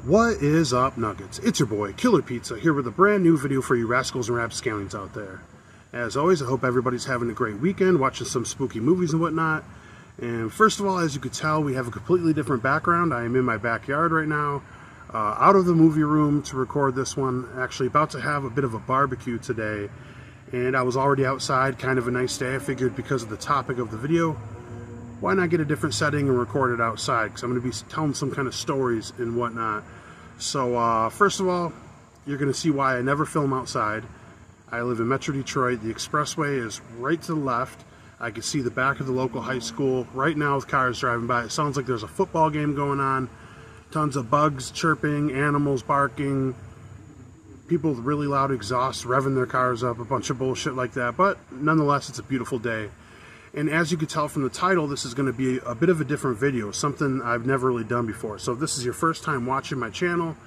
What is up, Nuggets? It's your boy, Killer Pizza, here with a brand new video for you rascals and rapscallions out there. As always, I hope everybody's having a great weekend, watching some spooky movies and whatnot. And first of all, as you could tell, we have a completely different background. I am in my backyard right now, out of the movie room to record this one. Actually about to have a bit of a barbecue today, and I was already outside, kind of a nice day. I figured because of the topic of the video, why not get a different setting and record it outside, because I'm going to be telling some kind of stories and whatnot. So first of all, you're going to see why I never film outside. I live in Metro Detroit. The expressway is right to the left. I can see the back of the local high school right now with cars driving by. It sounds like there's a football game going on. Tons of bugs chirping, animals barking, people with really loud exhaust revving their cars up, a bunch of bullshit like that. But nonetheless, it's a beautiful day. And as you can tell from the title, this is going to be a bit of a different video, something I've never really done before. So if this is your first time watching my channel,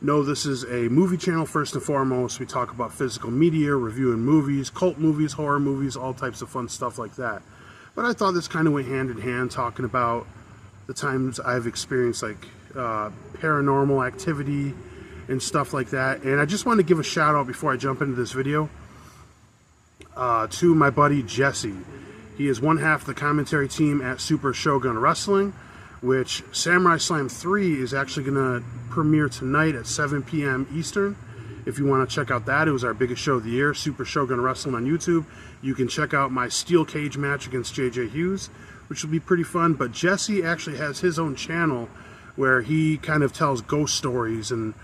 know this is a movie channel first and foremost. We talk about physical media, reviewing movies, cult movies, horror movies, all types of fun stuff like that. But I thought this kind of went hand in hand, talking about the times I've experienced like paranormal activity and stuff like that. And I just want to give a shout out before I jump into this video to my buddy Jesse. He is one half of the commentary team at Super Shogun Wrestling, which Samurai Slam 3 is actually going to premiere tonight at 7 p.m. Eastern. If you want to check out that, it was our biggest show of the year, Super Shogun Wrestling on YouTube. You can check out my steel cage match against JJ Hughes, which will be pretty fun. But Jesse actually has his own channel where he kind of tells ghost stories and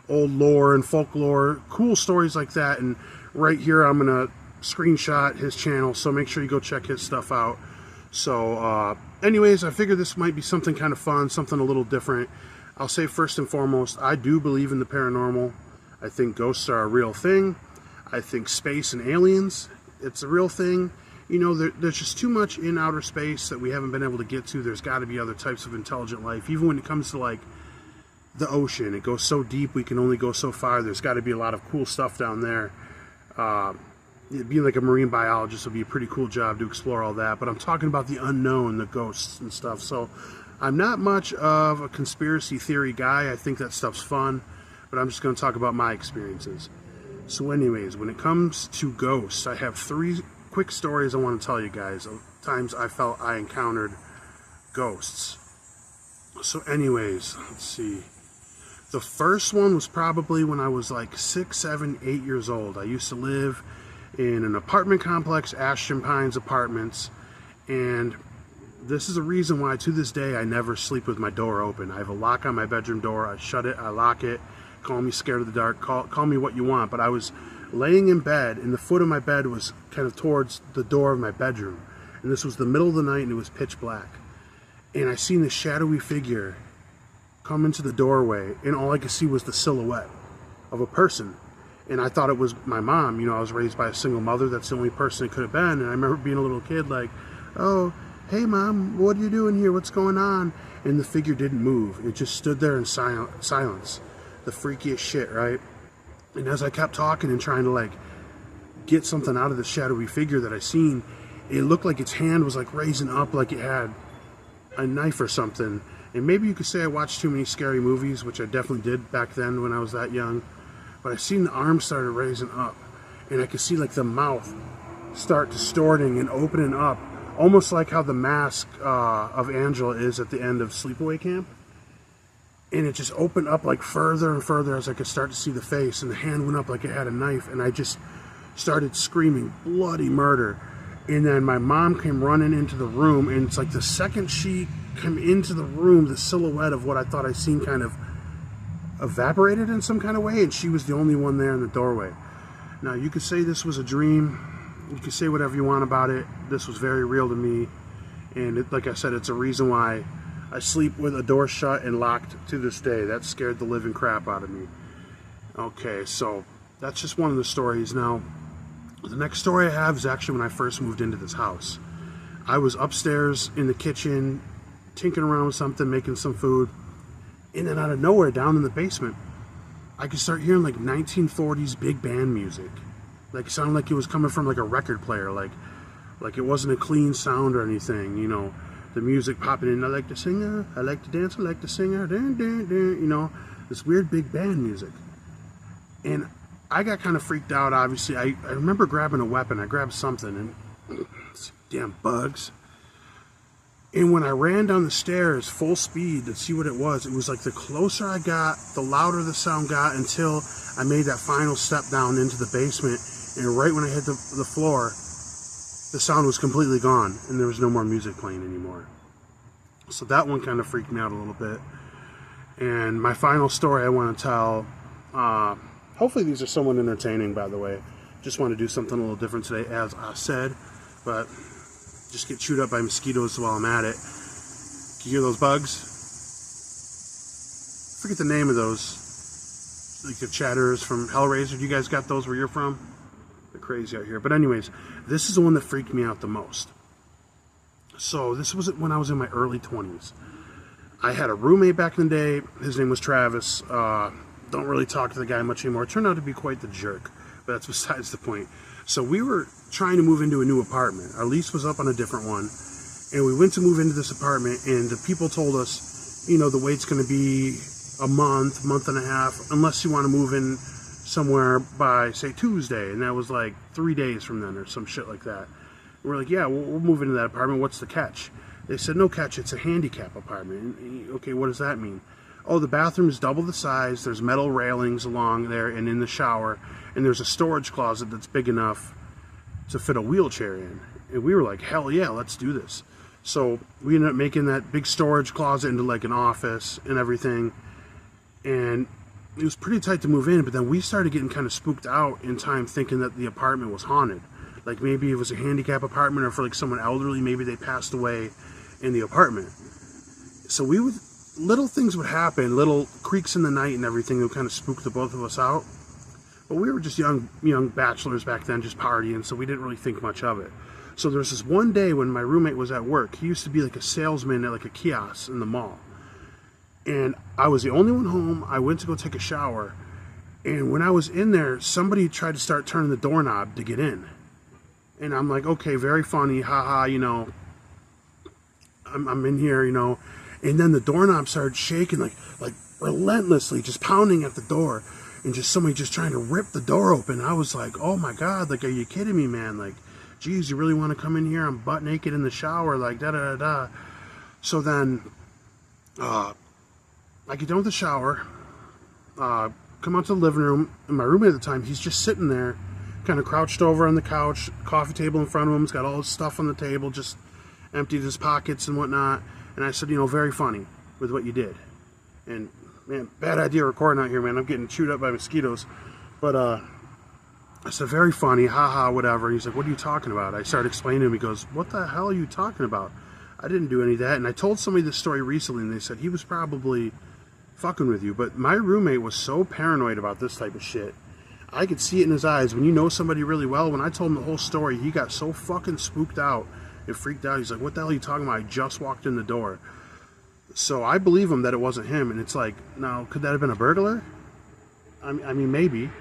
old lore and folklore, cool stories like that. And right here, I'm going to screenshot his channel, so make sure you go check his stuff out. So anyways, I figured this might be something kind of fun, something a little different. I'll say first and foremost, I do believe in the paranormal. I think ghosts are a real thing. I think space and aliens, it's a real thing. You know, there's just too much in outer space that we haven't been able to get to. There's got to be other types of intelligent life. Even when it comes to like the ocean, it goes so deep we can only go so far. There's got to be a lot of cool stuff down there. Being like a marine biologist would be a pretty cool job to explore all that. But I'm talking about the unknown, the ghosts and stuff. So I'm not much of a conspiracy theory guy. I think that stuff's fun. But I'm just going to talk about my experiences. So anyways, when it comes to ghosts, I have 3 quick stories I want to tell you guys of times I felt I encountered ghosts. So anyways, let's see. The first one was probably when I was like 6, 7, 8 years old. I used to live in an apartment complex, Ashton Pines Apartments, and this is a reason why to this day I never sleep with my door open. I have a lock on my bedroom door. I shut it, I lock it. Call me scared of the dark, call me what you want. But I was laying in bed, and the foot of my bed was kind of towards the door of my bedroom, and this was the middle of the night, and it was pitch black, and I seen this shadowy figure come into the doorway, and all I could see was the silhouette of a person. And I thought it was my mom. You know, I was raised by a single mother. That's the only person it could have been. And I remember being a little kid like, oh, hey, Mom, what are you doing here? What's going on? And the figure didn't move. It just stood there in silence. The freakiest shit, right? And as I kept talking and trying to, like, get something out of the shadowy figure that I seen, it looked like its hand was, like, raising up like it had a knife or something. And maybe you could say I watched too many scary movies, which I definitely did back then when I was that young. But I seen the arm started raising up, and I could see like the mouth start distorting and opening up, almost like how the mask of Angela is at the end of Sleepaway Camp. And it just opened up like further and further as I could start to see the face, and the hand went up like it had a knife, and I just started screaming bloody murder. And then my mom came running into the room, and it's like the second she came into the room, the silhouette of what I thought I seen kind of evaporated in some kind of way, and she was the only one there in the doorway. Now, you could say this was a dream. You could say whatever you want about it. This was very real to me, and like I said, it's a reason why I sleep with a door shut and locked to this day. That scared the living crap out of me. Okay, so that's just one of the stories. Now, the next story I have is actually when I first moved into this house. I was upstairs in the kitchen, tinkering around with something, making some food, and then out of nowhere, down in the basement, I could start hearing like 1940s big band music. Like, it sounded like it was coming from like a record player, like it wasn't a clean sound or anything, you know. The music popping in, I like to sing, I like to dance, I like to sing, you know. this weird big band music. And I got kind of freaked out, obviously. I remember grabbing a weapon. I grabbed something, and damn bugs. And when I ran down the stairs full speed to see what it was like the closer I got, the louder the sound got, until I made that final step down into the basement. And right when I hit the floor, the sound was completely gone, and there was no more music playing anymore. So that one kind of freaked me out a little bit. And my final story I want to tell, hopefully these are somewhat entertaining, by the way. Just want to do something a little different today, as I said, but just get chewed up by mosquitoes while I'm at it. You hear those bugs? I forget the name of those, like the chatters from Hellraiser. You guys got those where you're from? They're crazy out here. But anyways, this is the one that freaked me out the most. So this was when I was in my early 20s. I had a roommate back in the day. His name was Travis. Don't really talk to the guy much anymore. Turned out to be quite the jerk, but that's besides the point. So we were trying to move into a new apartment. Our lease was up on a different one, and we went to move into this apartment, and the people told us, you know, the wait's going to be a month and a half, unless you want to move in somewhere by, say, Tuesday. And that was like 3 days from then or some shit like that. And we're like, yeah, we'll move into that apartment. What's the catch? They said, no catch, it's a handicap apartment. Okay, what does that mean? Oh, the bathroom is double the size. There's metal railings along there and in the shower. And there's a storage closet that's big enough to fit a wheelchair in. And we were like, hell yeah, let's do this. So we ended up making that big storage closet into like an office and everything. And it was pretty tight to move in, but then we started getting kind of spooked out in time, thinking that the apartment was haunted. Like maybe it was a handicap apartment, or for like someone elderly, maybe they passed away in the apartment. So little things would happen, little creaks in the night and everything that would kind of spook the both of us out. But we were just young bachelors back then, just partying, so we didn't really think much of it. So there was this one day when my roommate was at work. He used to be like a salesman at like a kiosk in the mall. And I was the only one home. I went to go take a shower. And when I was in there, somebody tried to start turning the doorknob to get in. And I'm like, okay, very funny, haha, you know, I'm in here, you know. And then the doorknob started shaking, like relentlessly, just pounding at the door. And just somebody just trying to rip the door open. I was like, oh my God, like, are you kidding me, man? Like, geez, you really want to come in here? I'm butt naked in the shower, like, da-da-da-da. So then, I get done with the shower, come out to the living room, and my roommate at the time, he's just sitting there, kind of crouched over on the couch, coffee table in front of him, he's got all his stuff on the table, just emptied his pockets and whatnot. And I said, you know, very funny with what you did. And, man, bad idea recording out here, man. I'm getting chewed up by mosquitoes. But, I said, very funny, haha, whatever. And he's like, what are you talking about? I started explaining to him. He goes, what the hell are you talking about? I didn't do any of that. And I told somebody this story recently, and they said he was probably fucking with you. But my roommate was so paranoid about this type of shit. I could see it in his eyes. When you know somebody really well, when I told him the whole story, he got so fucking spooked out and freaked out. He's like, what the hell are you talking about? I just walked in the door. So I believe him that it wasn't him. And it's like, now, could that have been a burglar? I mean, maybe.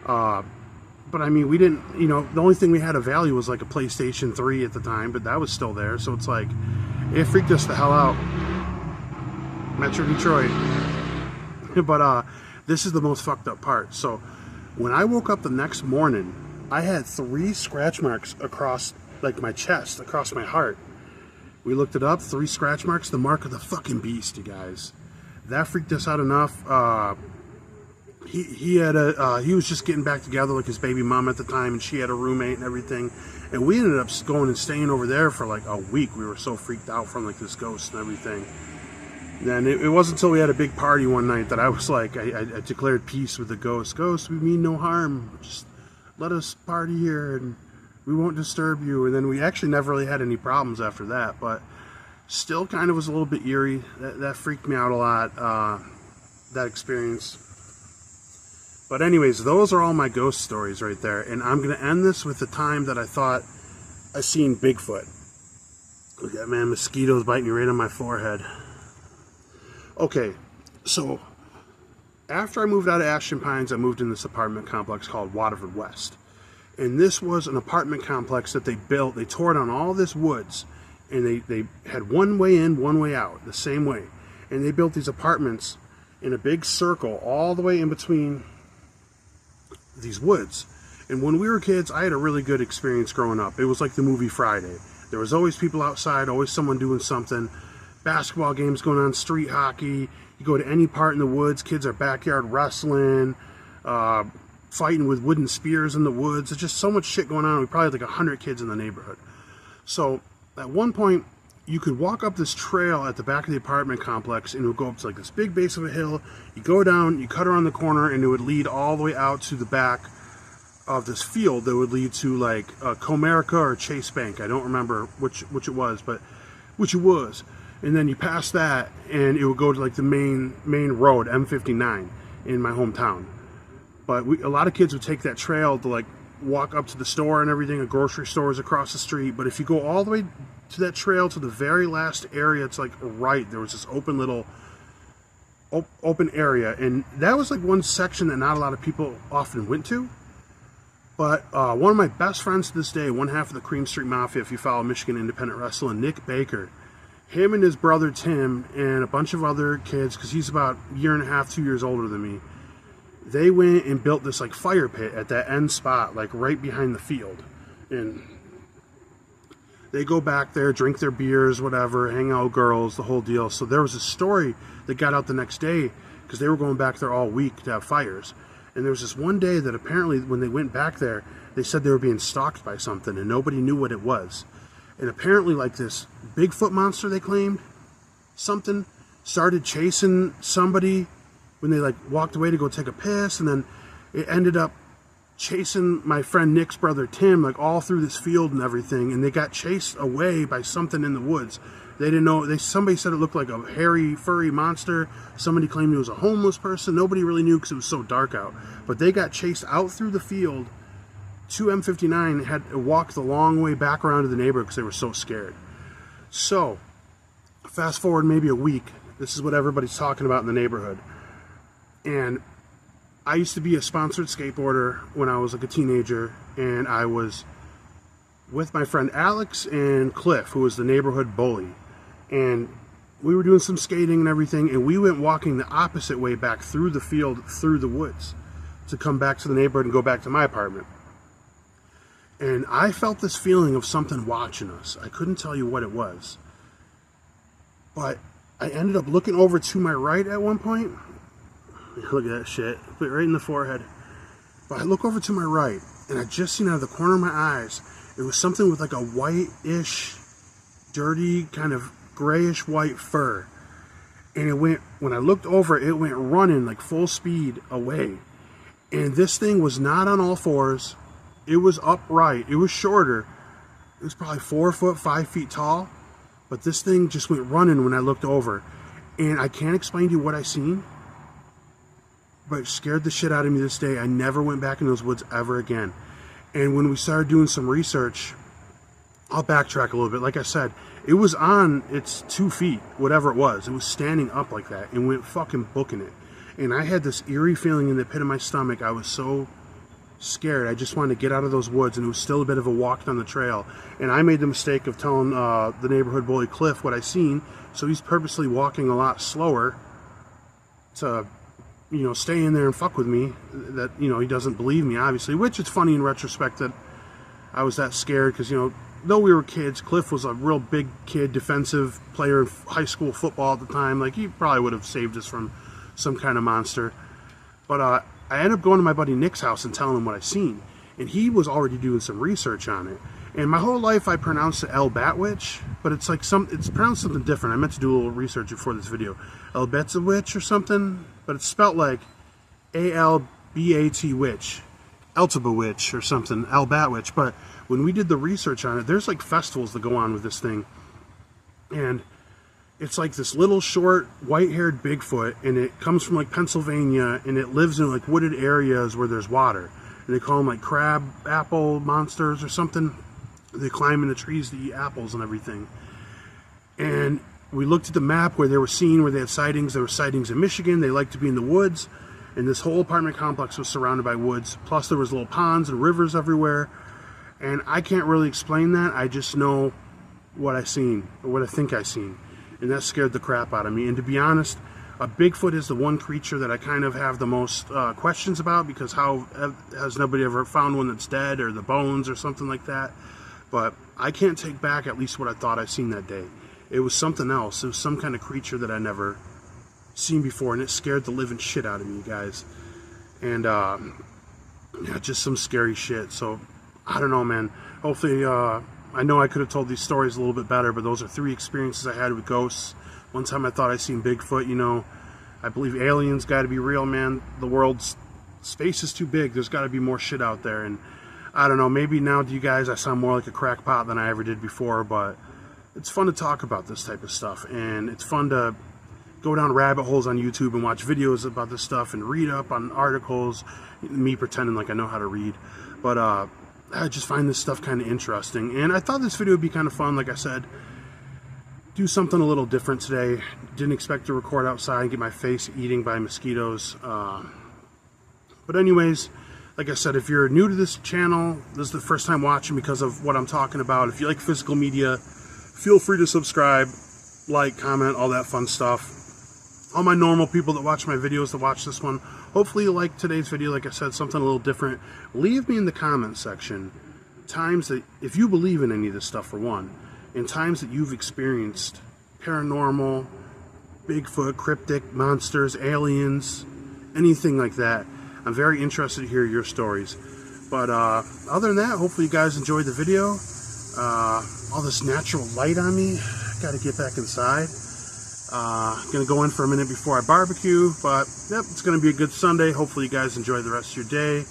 But I mean, we didn't, you know, the only thing we had of value was like a PlayStation 3 at the time, but that was still there. So it's like, it freaked us the hell out. Metro Detroit. But this is the most fucked up part. So when I woke up the next morning, I had 3 scratch marks across like my chest, across my heart. We looked it up, 3 scratch marks, the mark of the fucking beast, you guys. That freaked us out enough. He was just getting back together with his baby mom at the time, and she had a roommate and everything. And we ended up going and staying over there for like a week. We were so freaked out from like this ghost and everything. Then it wasn't until we had a big party one night that I was like, I declared peace with the ghost. Ghost, we mean no harm. Just let us party here and we won't disturb you. And then we actually never really had any problems after that, but still kind of was a little bit eerie. That freaked me out a lot, that experience. But anyways, those are all my ghost stories right there. And I'm going to end this with the time that I thought I seen Bigfoot. Look at that, man, mosquitoes biting me right on my forehead. Okay, so after I moved out of Ashton Pines, I moved in this apartment complex called Waterford West. And this was an apartment complex that they built. They tore down all this woods, and they had one way in, one way out, the same way. And they built these apartments in a big circle all the way in between these woods. And when we were kids, I had a really good experience growing up. It was like the movie Friday. There was always people outside, always someone doing something. Basketball games going on, street hockey. You go to any part in the woods, kids are backyard wrestling, fighting with wooden spears in the woods. There's just so much shit going on. We probably had like 100 kids in the neighborhood. So at one point, you could walk up this trail at the back of the apartment complex, and it would go up to like this big base of a hill. You go down, you cut around the corner, and it would lead all the way out to the back of this field that would lead to like Comerica or Chase Bank. I don't remember which it was, but which it was. And then you pass that, and it would go to like the main road, M59, in my hometown. But a lot of kids would take that trail to like walk up to the store and everything. A grocery store is across the street. But if you go all the way to that trail to the very last area, it's like right there was this open little open area, and that was like one section that not a lot of people often went to. But one of my best friends to this day, one half of the Cream Street Mafia, if you follow Michigan Independent Wrestling, Nick Baker, him and his brother Tim and a bunch of other kids, because he's about a year and a half, 2 years older than me, they went and built this like fire pit at that end spot, like right behind the field. And they go back there, drink their beers, whatever, hang out with girls, the whole deal. So there was a story that got out the next day, because they were going back there all week to have fires. And there was this one day that apparently when they went back there, they said they were being stalked by something, and nobody knew what it was. And apparently like this Bigfoot monster, they claimed, something, started chasing somebody when they like walked away to go take a piss, and then it ended up chasing my friend Nick's brother Tim like all through this field and everything, and they got chased away by something in the woods. They didn't know. Somebody said it looked like a hairy, furry monster. Somebody claimed it was a homeless person. Nobody really knew because it was so dark out. But they got chased out through the field to M59, had to walk the long way back around to the neighborhood because they were so scared. So, fast forward maybe a week. This is what everybody's talking about in the neighborhood. And I used to be a sponsored skateboarder when I was like a teenager, and I was with my friend Alex and Cliff, who was the neighborhood bully. And we were doing some skating and everything, and we went walking the opposite way back through the field, through the woods, to come back to the neighborhood and go back to my apartment. And I felt this feeling of something watching us. I couldn't tell you what it was. But I ended up looking over to my right at one point. Look at that shit. Put it right in the forehead. But I look over to my right, and I just seen out of the corner of my eyes, it was something with like a white-ish, dirty, kind of grayish white fur. And it went, when I looked over, it went running like full speed away. And this thing was not on all fours. It was upright. It was shorter. It was probably 4 foot, 5 feet tall. But this thing just went running when I looked over. And I can't explain to you what I seen, but it scared the shit out of me this day. I never went back in those woods ever again. And when we started doing some research, I'll backtrack a little bit. Like I said, it was on its 2 feet, whatever it was. It was standing up like that and went fucking booking it. And I had this eerie feeling in the pit of my stomach. I was so scared. I just wanted to get out of those woods, and it was still a bit of a walk down the trail. And I made the mistake of telling the neighborhood bully Cliff what I seen, so he's purposely walking a lot slower to, you know, stay in there and fuck with me. That, you know, he doesn't believe me, obviously, which is funny in retrospect that I was that scared, because, you know, though we were kids, Cliff was a real big kid, defensive player in high school football at the time. Like, he probably would have saved us from some kind of monster. But I ended up going to my buddy Nick's house and telling him what I seen, and he was already doing some research on it. And my whole life I pronounced it El Batwitch, but it's like it's pronounced something different. I meant to do a little research before this video. El Betzawitch or something, but it's spelt like A-L-B-A-T witch, Eltabawitch or something, El Batwitch. But when we did the research on it, there's like festivals that go on with this thing, and it's like this little short white-haired Bigfoot, and it comes from like Pennsylvania, and it lives in like wooded areas where there's water, and they call them like crab apple monsters or something. They climb into trees to eat apples and everything. And we looked at the map where they were seen, where they had sightings. There were sightings in Michigan. They like to be in the woods, and this whole apartment complex was surrounded by woods. Plus there was little ponds and rivers everywhere. And I can't really explain that. I just know what I seen, or what I think I seen. And that scared the crap out of me. And to be honest, Bigfoot is the one creature that I kind of have the most questions about, because how has nobody ever found one that's dead, or the bones or something like that. But I can't take back at least what I thought I seen that day. It was something else. It was some kind of creature that I never seen before, and it scared the living shit out of me, guys. And yeah, just some scary shit. So I don't know, man. Hopefully, I know I could have told these stories a little bit better, but those are 3 experiences I had with ghosts. One time I thought I seen Bigfoot. You know, I believe aliens got to be real, man. The world's space is too big. There's got to be more shit out there. And I don't know, maybe now to you guys I sound more like a crackpot than I ever did before, but it's fun to talk about this type of stuff, and it's fun to go down rabbit holes on YouTube and watch videos about this stuff and read up on articles, me pretending like I know how to read. But I just find this stuff kind of interesting, and I thought this video would be kind of fun. Like I said, do something a little different today. Didn't expect to record outside and get my face eaten by mosquitoes. But anyways, like I said, if you're new to this channel, this is the first time watching because of what I'm talking about. If you like physical media, feel free to subscribe, like, comment, all that fun stuff. All my normal people that watch my videos, that watch this one, hopefully you like today's video. Like I said, something a little different. Leave me in the comment section times that, if you believe in any of this stuff, for one, and times that you've experienced paranormal, Bigfoot, cryptic, monsters, aliens, anything like that. I'm very interested to hear your stories. But other than that, hopefully you guys enjoyed the video. All this natural light on me. Got to get back inside. Gonna go in for a minute before I barbecue. But yep, it's gonna be a good Sunday. Hopefully you guys enjoy the rest of your day.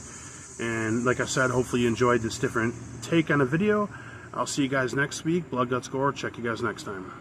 And like I said, hopefully you enjoyed this different take on a video. I'll see you guys next week. Blood, Guts, Gore. Check you guys next time.